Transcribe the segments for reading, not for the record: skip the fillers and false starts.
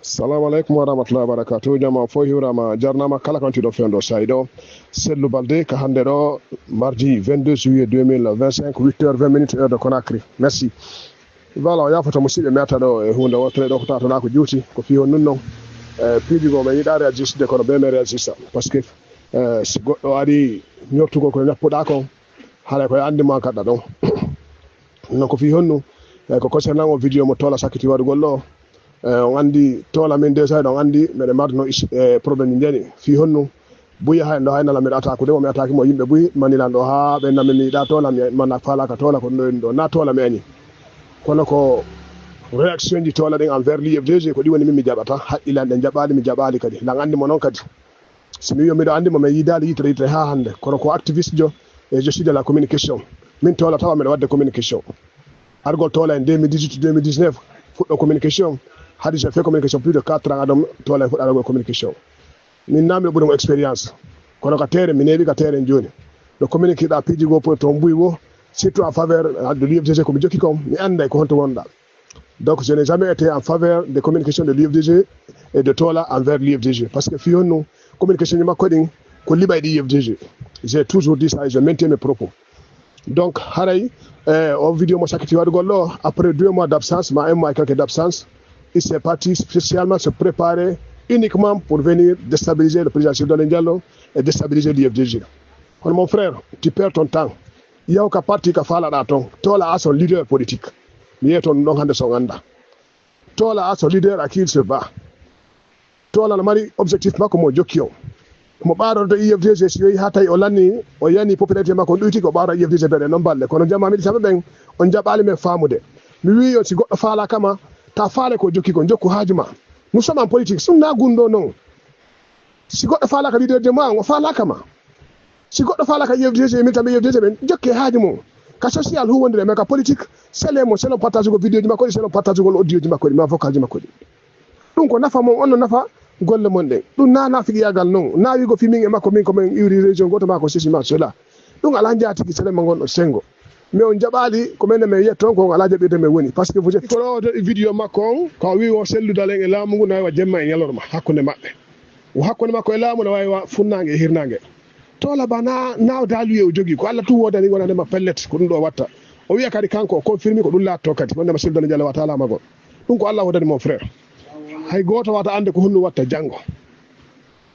Assalamu alaikum wa rahmatullahi wa barakatuh. Jama fo hiwrama jarnama kala kan tiɗo fendo sayɗo Seydou Balde ka hande ɗo mardi 22 juillet 2025 8h20 heure de Conakry. Merci. Voilà, yafoto musidɓe meta ɗo e hunde wotere ɗo ko tatana ko juuti ko fi on nun noon piidigo men yiɗa réagiste kono ɓe men réagista par ce que si goɗɗo ari ñortugol ko ñappuɗa kon haɗa koye andima kaɗɗa ɗon non ko fi honnu ko concernant o vidéo mo tola sakkiti waɗugol ɗo on andi tola min déjà on andi meɗe marno probléme jeni fi honnu buya hay ɗo haynala miɗa atakude o mi ataki mo yimɓe buyi manilan ɗo ha ɓe namin yiɗa tola mi mana falaka tola ko ɗoyni ɗo na tola mi ani kono ko réaction ji tola ɗin envers l'IFDG ko ɗi woni min mi jaɓata haqqilan ɗe jaɓali mi jaɓali kadi lan andi mo noon kadi somi wi miɗo andi mo mi yidali yitere ha hande kono ko activiste jo et je suis de la communication min tola tawa miɗo wadde communication argol tola en 2018 2019 fuɗɗo communication hadi j'ai fait communication plus de 4 ans adom tola en fuɗɗa communication min namde ɓuuri mo expérience kono ka tere mi neeɓi ka tere joni ɗo communiqué ɗa piiji go pour to mbuyi wo surtout en faveur de l'IFDG komi jokki kom mi anda ko honto wonɗa donc je n'ai jamais été en faveur des communications de l'IFDG et de tola envers l'IFDG parce que fi honno communication ji makko ɗin ko liɓay ɗi IFDG j'ai toujours dit ça et je maintiens mes propos donc haray o vidéo mo sakkiti waɗugol ɗo après 2 mois d'absence ma 1 mois et quelques d'absence il s'est parti spécialement se préparer uniquement pour venir déstabiliser le président Cellou Dalein Diallo et déstabiliser l'IFDG. Kon mon frère, tu perds ton temps. Yaw ka parti ka falaɗa ton tola a son leader politique mi yiya toon ɗon hande son anda tola a son leader à qui il se bat tola no mari objectif makko mo jokki o mo ɓaroto IFDG si yehi ha tawi o lanni o yani popularité makko on ɗuyti ko ɓaaro IFDG ɓeɗe noon balle kono jamma miɗi taɓa ɓen on jaɓali men famude mi wi on si goɗɗo faala kama ta faale ko jokki ko jokku haaju ma nous sommes en politique sum na gunɗo noon si goɗɗo faalaka leader de ma o faalakama si goɗɗo faalaka IFDG min tan IFDG ɓe jokke haaju mum ka social huwodire mais ka politique sele mo selon partage go vidéo ji makko ɗi selon partage gol audio ji makko ɗi ma vocal ji makko ɗi ɗum ko nafa mon on no nafa golle mon ɗen ɗum na nafigi yagal noon na wigo fi min e makko min komin iwri région goto ma ko sesima cela ɗum ala jatigi sele ma gonɗo sengo mais on jaɓali ko men men yetton ko ala jaɓirde men woni par ce que vous êtes ko ɗo vidéo makko on ko wi o Cellou Dalein e laamu ngu no wawi jemma e ñalorma hakkude maɓɓe o hakkude makko e laamu no wawi funnangue e hirnangue tola ba na daluye o jogui ko Allah tu wodani wonandema pellet ko ɗum ɗo watta o wiya kadi kanko o confirme ko ɗum latto kadi wondema Cellou Dalein Diallo wata lamagol ɗum ko Allah wodani mon frère hay goto wata ande ko honɗum watta janggo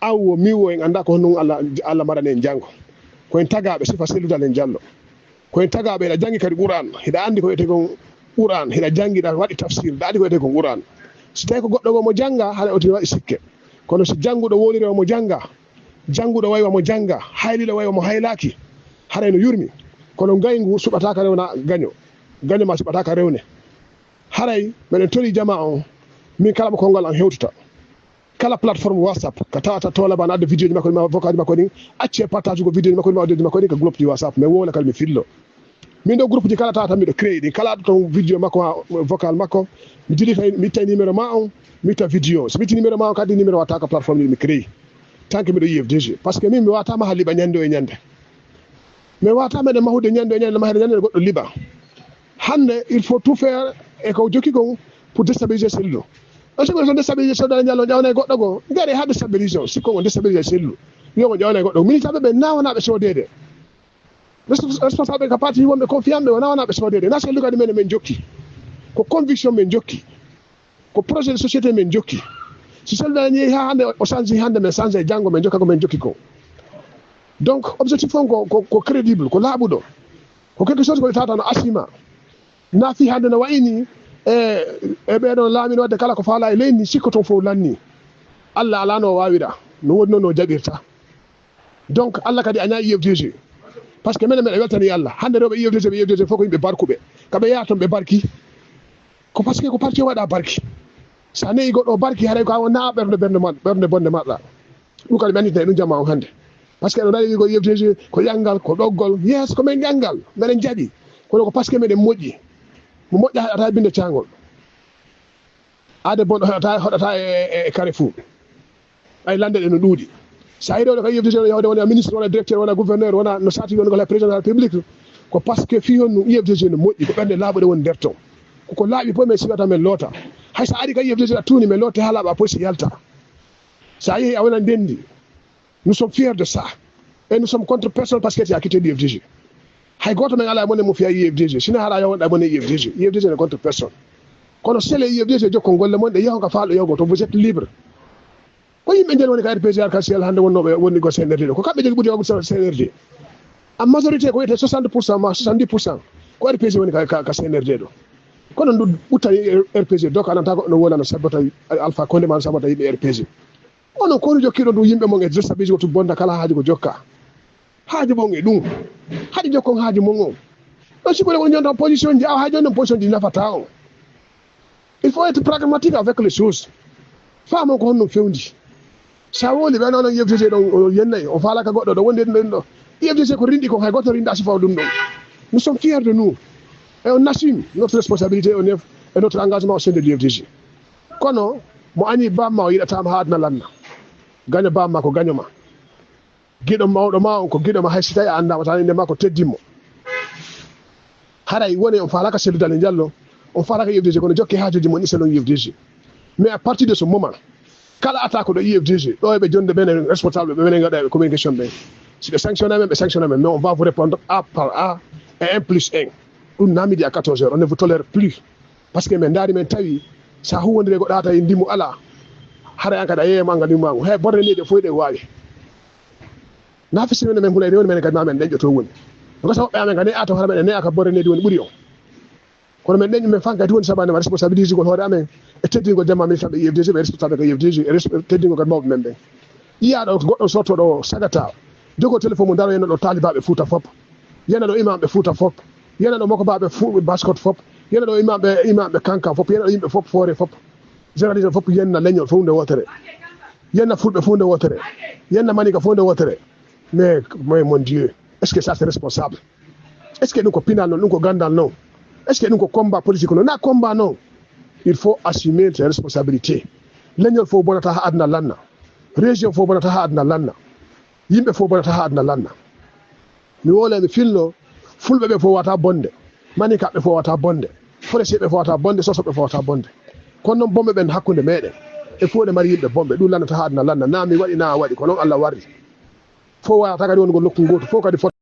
awwo miwo en anda ko honɗum Allah maɗani en janggo koyen tagaɓe sifa Cellou Dalein Diallo koyen tagaɓe hiɗa jangi kadi Qur'an hiɗa andi ko wiyete kon Qur'an hiɗa jangi ɗa waɗi tafsir ɗa andi ko wiyete kon Qur'an so tawi ko goɗɗo go mo janga haɗa oti waɗi sikke kono so janguɗo woniri omo janga janguɗo wayi wamo janga hayliɗo wayi wamo haylaki haɗa no yurmi kono gaygu suɓataka rewna gaño ma suɓataka rewne haray meɗen tori jama on min kala mo konngol an hewtuta kala plateforme whatsapp ka tawata tola ban adde vidéo ji makko ma vocal ji makko ɗin acce partage go vidéo ji makko ma audio ji makko ɗin ko groupe ji whatsapp mais wola kadi mi fillo min ɗo groupe ji kala tawata miɗo créé ɗin kala ɗo ton vidéo makko ma vocal makko mi dilita mi itta numéro ma on mi itta vidéo so mi itti numéro ma on kadi numéro watta ko plateforme ɗi mi créé tant que miɗo IFDG par ce que min mi watama ha liɓa ñande o e ñande mi watama eɗen mahude ñande o e ñande mahede ñande goɗɗo liɓa hande il faut tout faire e ko jokki kon pour déstabiliser Cellou on siko so déstabiliser Cellou Dalein Diallo ƴawna e goɗɗo go gaari ha déstabiliser o sikko on déstabiliser Cellou wiyomo ƴawna e goɗɗo militaɓe ɓe nawanaɓe sodede responsable ka parti wonɓe confiant ɓe o nawanaɓe sodede na Cellou kadi men jokki ko conviction men jokki ko projet de société men jokki si Cellou Dalein yeehi ha hande o change hande men change e janggo men jokka ko men jokki ko donc objectif on ko crédible ko laaɓuɗo ko quelque chose ko tawata no asima na fi hande no wayni e ɓeɗon laamino wadde kala ko faala e leydi sikko toon fof lanni Allah ala no wawira no woni noon no jaɓirta donc Allah kadi aña IFDG par ce que minen meɗe weltani Allah hande rewɓe IFDG fof ko yimɓe barkuɓe kaɓe yaha toon ɓe barki ko par ce que ko parti o waɗa barki sa neyi goɗɗo barki haray ko na ɓernde bonde maɗa ɗum kadi ɓe anditane ɗum jamma on hande par ce que ɗo nani ko IFDG ko ƴangal ko ɗoggol yes ko men ƴangal meɗen jaɓi kono ko par ce que meɗen moƴƴi mo moƴƴa haɗata e binde cangol ade bon hoɗata e Carrefour ay lande ɗe no ɗuuɗi sa yi rewde ko IFDG yawde wona ministre wona directeur wona gouverneur wona no sati woni ko président de la république ko par ce que fi on no IFDG no moƴƴi ko ɓernde laaɓuɗe woni nder ton koko laaɓi fof men siwata men loota hay sa ari ka UFDG la tuni me lotte hala ba posi yalta ça y est awena ndendi nous sommes fiers de ça et nous sommes contre personne parce que tu as quitté l'UFDG hay goto men ala mone mo fiya UFDG sina hala yawon da mone UFDG ne contre personne kono sele UFDG jokko golle mon de yaho ka faalo yago to vous êtes libre ko yimbe ndel woni ka RPG ka sel hande wonnobe woni go CNRD ko kambe jogi budi yago CNRD en majorité ko était 60% ma 70% ko RPG woni ka CNRD do kono ndu butay RPG donc ananta ko no wona no sabata Alpha Condé man sabata yimbe RPG onon kono jokkiɗo ndu yimɓe mon e destabilise to bonda kala haaji ko jokka haaji mon e ɗum haɗi jokkon haaji mon on ɗon sikone woni jonta position ji aw ha joni non position ji nafata on il faut être pragmatique avec les choses famon ko honno fewndi sa woli ɓe noon UFDG ɗon yennayi o faalaka goɗɗo ɗo wondi ɗen ɗo UFDG ko rinɗi ko hay goto rinɗa sifaw ɗum ɗon nous sommes fiers de nous et on assume notre responsabilité et notre engagement au sein de l'UFDG kono mo añi bamma o yiɗatama ha adna lanna gaño bamma ko gañoma giɗo mawɗo ma on ko giɗoma hay so tawi a andama tan inde ma ko teddimmo haray woni on falaka seddudal e diallo on falaka UFDG kono jokki haajuji mon selon UFDG mais à partir de ce moment kala attaque ɗo UFDG ɗo eɓe jonde ɓene responsable ɓe ɓene gaɗa communication ɓe si ɓe sanctionne men ɓe sanctionne men mais on va vous répondre A par A et 1+1 ɗum namidi à 14 heures on ne vous tolère plus parce que min daari men tawi sa huwodire goɗɗo ata e ndimo ala hara an kadi a yeyema anga ndimmago hay borre ni ɗe fof ɗe wawi nafisirmene men hulay rewni men kadi ma men ɗeƴƴo to woni gasa woɓɓe amen kadi ne ato hara meɗen ne aka borre nedi woni ɓuuri on kono men ɗeƴƴu men fan kadi woni sabandema responsabilité gol hoore amen e teddingol jamma min kamɓe UFDG ɓe responsable ko UFDG e teddingol kadi mawɓe men ɓen yiyaɗo goɗɗo sottoɗo sagata jogo téléphone mum daro yenna ɗo talibaɓe Fouta fop yenna ɗo imamɓe Fouta fop yenna ɗo mokobaɓe baskot fop yenna ɗo imamɓe kanka fop yenna ɗo yimɓe fop foore fop journaliste fop yenna leñol fof nde wotere yenna fulɓe fof nde wotere yenna manika fof nde wotere mais mon Dieu est ce que ça c'est responsable est ce que ɗum ko pinal noon ɗum ko gandal non est ce que ɗum ko combat politique non na combat non il faut assumer ses responsabilités leñol fof bonata ha adna lanna région fof bonata ha adna lanna yimɓe fof bonata ha adna lanna mi wole mi filno fulɓe ɓe fof wata bonde manikaɓe fof wata bonde forestier ɓe fof wata bonde sosoɓe fof wata bonde kono noon bomɓe ɓen hakkude meɗen e fof ne mari yimɓe bomɓe ɗum lannata ha adna lanna na mi waɗi na waɗi ko noon Allah warri fof wayata kadi wongo nokku goto fof kadi